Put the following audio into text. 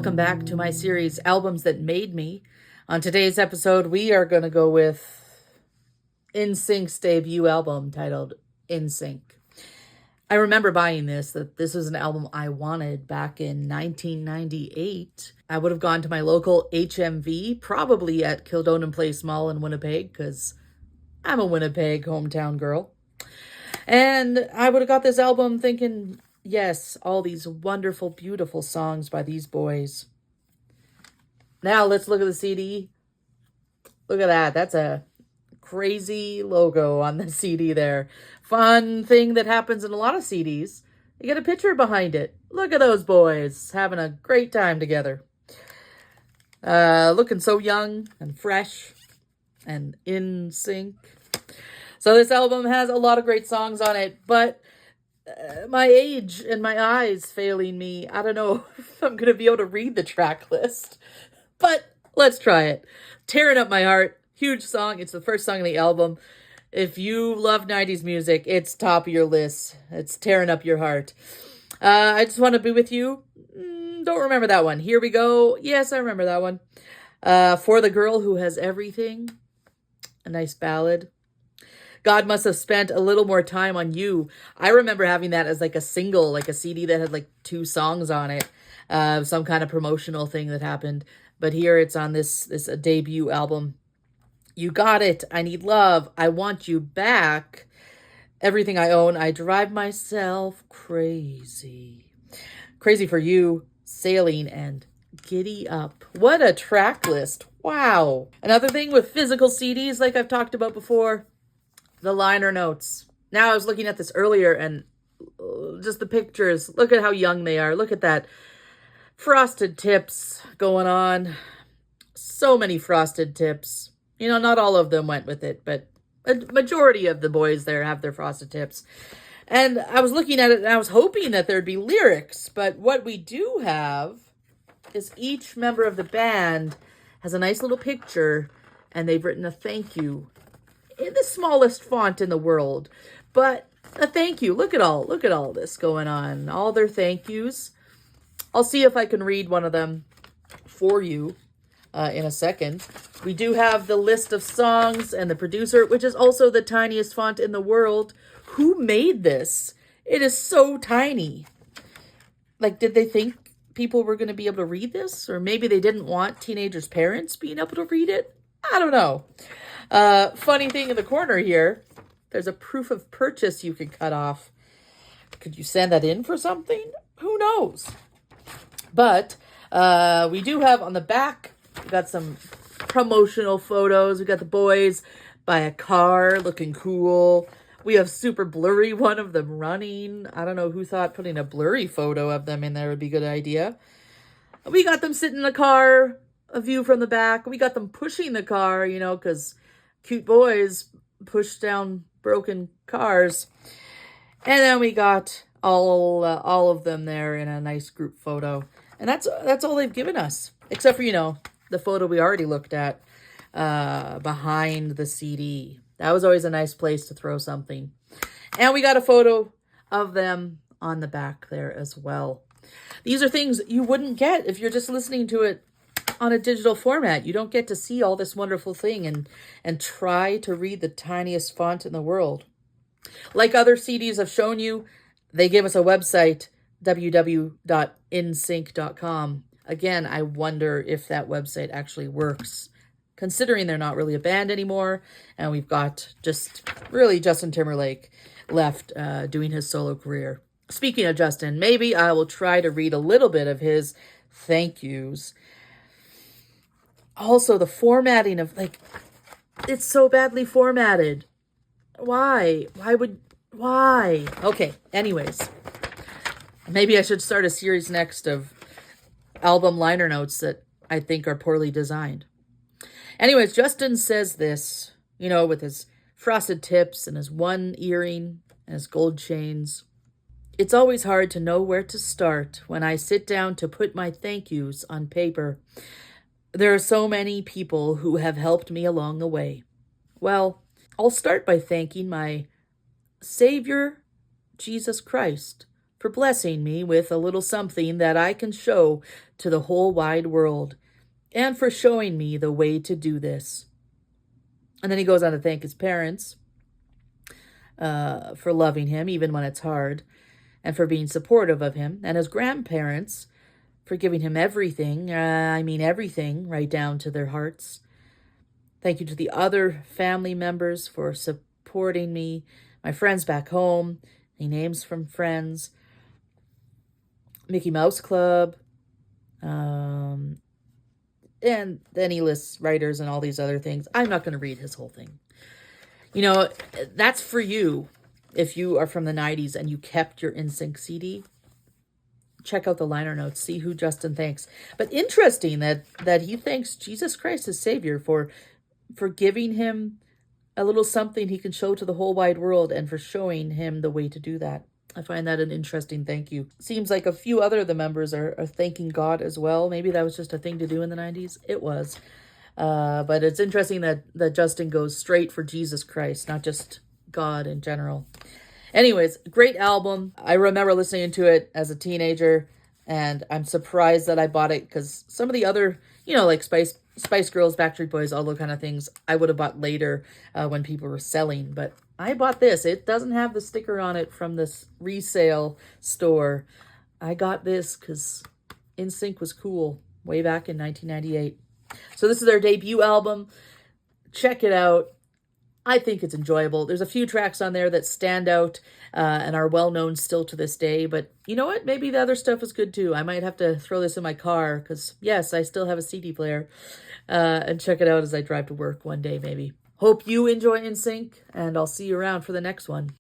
Welcome back to my series, Albums That Made Me. On today's episode, we are going to go with NSYNC's debut album titled NSYNC. I remember buying that this was an album I wanted back in 1998. I would have gone to my local HMV, probably at Kildonan Place Mall in Winnipeg, because I'm a Winnipeg hometown girl. And I would have got this album thinking, yes, all these wonderful, beautiful songs by these boys. Now let's look at the CD. Look at that. That's a crazy logo on the CD there. Fun thing that happens in a lot of CDs. You get a picture behind it. Look at those boys having a great time together. Looking so young and fresh and in sync. So this album has a lot of great songs on it, but my age and my eyes failing me, I don't know if I'm going to be able to read the track list, but let's try it. Tearing Up My Heart, huge song. It's the first song of the album. If you love 90s music, it's top of your list. It's tearing up your heart. I Just Want to Be With You. Don't remember that one. Here We Go. Yes, I remember that one. For the Girl Who Has Everything. A nice ballad. God Must Have Spent a Little More Time on You. I remember having that as like a single, like a CD that had like 2 songs on it. Some kind of promotional thing that happened. But here it's on this debut album. You Got It. I Need Love. I Want You Back. Everything I Own. I Drive Myself Crazy. Crazy for You. Sailing and Giddy Up. What a track list. Wow. Another thing with physical CDs, like I've talked about before, the liner notes. Now I was looking at this earlier and just the pictures. Look at how young they are. Look at that. Frosted tips going on. So many frosted tips. You know, not all of them went with it, but a majority of the boys there have their frosted tips. And I was looking at it and I was hoping that there'd be lyrics, but what we do have is each member of the band has a nice little picture and they've written a thank you in the smallest font in the world, but a thank you. Look at all this going on. All their thank yous. I'll see if I can read one of them for you in a second. We do have the list of songs and the producer, which is also the tiniest font in the world. Who made this? It is so tiny. Like, did they think people were going to be able to read this? Or maybe they didn't want teenagers' parents being able to read it? I don't know. Funny thing in the corner here, there's a proof of purchase you can cut off. Could you send that in for something? Who knows? But we do have on the back, we got some promotional photos. We got the boys by a car looking cool. We have super blurry one of them running. I don't know who thought putting a blurry photo of them in there would be a good idea. We got them sitting in the car, a view from the back. We got them pushing the car, you know, because cute boys push down broken cars. And then we got all of them there in a nice group photo. And that's all they've given us. Except for, you know, the photo we already looked at behind the CD. That was always a nice place to throw something. And we got a photo of them on the back there as well. These are things you wouldn't get if you're just listening to it on a digital format. You don't get to see all this wonderful thing and try to read the tiniest font in the world. Like other CDs I've shown you, they give us a website, www.nsync.com. Again, I wonder if that website actually works, considering they're not really a band anymore, and we've got just really Justin Timberlake left doing his solo career. Speaking of Justin, maybe I will try to read a little bit of his thank yous. Also, the formatting of, like, it's so badly formatted. Why? Why? Okay, anyways. Maybe I should start a series next of album liner notes that I think are poorly designed. Anyways, Justin says this, you know, with his frosted tips and his one earring and his gold chains. It's always hard to know where to start when I sit down to put my thank yous on paper. There are so many people who have helped me along the way. Well, I'll start by thanking my Savior, Jesus Christ, for blessing me with a little something that I can show to the whole wide world, and for showing me the way to do this. And then he goes on to thank his parents for loving him even when it's hard, and for being supportive of him, and his grandparents for giving him everything, everything, right down to their hearts. Thank you to the other family members for supporting me, my friends back home. He names from friends, Mickey Mouse Club, and then he lists writers and all these other things. I'm not going to read his whole thing. You know, that's for you. If you are from the 90s and you kept your NSYNC CD, check out the liner notes, see who Justin thanks. But interesting that he thanks Jesus Christ, his Savior, for giving him a little something he can show to the whole wide world, and for showing him the way to do that. I find that an interesting thank you. Seems like a few other of the members are thanking God as well. Maybe that was just a thing to do in the 90s. It was. But it's interesting that Justin goes straight for Jesus Christ, not just God in general. Anyways, great album. I remember listening to it as a teenager, and I'm surprised that I bought it, because some of the other, like Spice Girls, Backstreet Boys, all those kind of things, I would have bought later when people were selling. But I bought this. It doesn't have the sticker on it from this resale store. I got this because NSYNC was cool way back in 1998. So this is their debut album. Check it out. I think it's enjoyable. There's a few tracks on there that stand out and are well-known still to this day. But you know what? Maybe the other stuff is good too. I might have to throw this in my car because, yes, I still have a CD player. And check it out as I drive to work one day maybe. Hope you enjoy NSYNC, and I'll see you around for the next one.